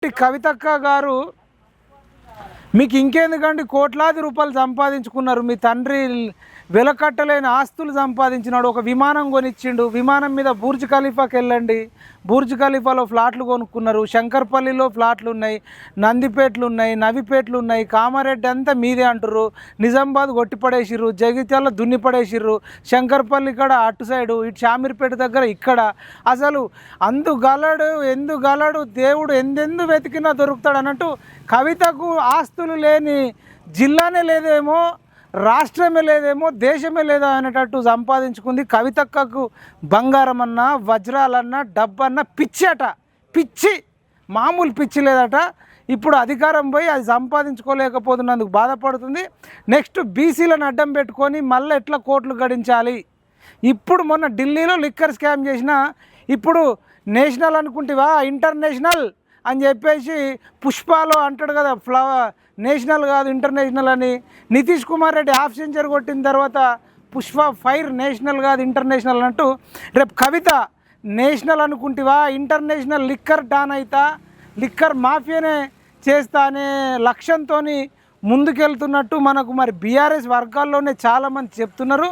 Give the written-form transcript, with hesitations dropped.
కవితక్క గారు మీకు ఇంకెందుకండి కోట్లాది రూపాయలు సంపాదించుకున్నారు. మీ తండ్రి వెలకట్టలేని ఆస్తులు సంపాదించినాడు. ఒక విమానం కొనిచ్చిండు. విమానం మీద బూర్జ్ ఖలీఫాకి వెళ్ళండి. బూర్జ్ ఖలీఫాలో ఫ్లాట్లు కొనుక్కున్నారు. శంకర్పల్లిలో ఫ్లాట్లు ఉన్నాయి, నందిపేటలు ఉన్నాయి, నవిపేటలు ఉన్నాయి. కామారెడ్డి అంతా మీదే అంటుర్రు. నిజామాబాద్ కొట్టిపడేసిర్రు, జగిత్యాల దున్నిపడేసిర్రు, శంకర్పల్లి ఇక్కడ అటు సైడు, ఇటు షామీర్పేట దగ్గర ఇక్కడ. అసలు ఎందుగలడు దేవుడు ఎందెందు వెతికినా దొరుకుతాడు అన్నట్టు కవితకు ఆస్తులు లేని జిల్లానే లేదేమో, రాష్ట్రమే లేదేమో, దేశమే లేదా అనేటట్టు సంపాదించుకుంది. కవితక్కకు బంగారం అన్నా, వజ్రాలన్నా, డబ్బన్నా పిచ్చి అట. పిచ్చి, మామూలు పిచ్చి లేదట. ఇప్పుడు అధికారం పోయి అది సంపాదించుకోలేకపోతున్నందుకు బాధపడుతుంది. నెక్స్ట్ బీసీలను అడ్డం పెట్టుకొని మళ్ళీ ఎట్లా కోట్లు గడించాలి. ఇప్పుడు మొన్న ఢిల్లీలో లిక్కర్ స్కామ్ చేసిన, ఇప్పుడు నేషనల్ అనుకుంటేవా ఇంటర్నేషనల్ అని చెప్పేసి పుష్పాలో అంటాడు కదా, నేషనల్ కాదు ఇంటర్నేషనల్ అని. నితీష్ కుమార్ రెడ్డి హాఫ్ సెంచరీ కొట్టిన తర్వాత పుష్ప ఫైర్ నేషనల్ కాదు ఇంటర్నేషనల్ అన్నట్టు రేపు కవిత నేషనల్ అనుకుంటేవా ఇంటర్నేషనల్ లిక్కర్ డాన్ అవుతా, లిక్కర్ మాఫియానే చేస్తా అనే లక్ష్యంతో ముందుకెళ్తున్నట్టు మనకు మరి బీఆర్ఎస్ వర్గాల్లోనే చాలామంది చెప్తున్నారు.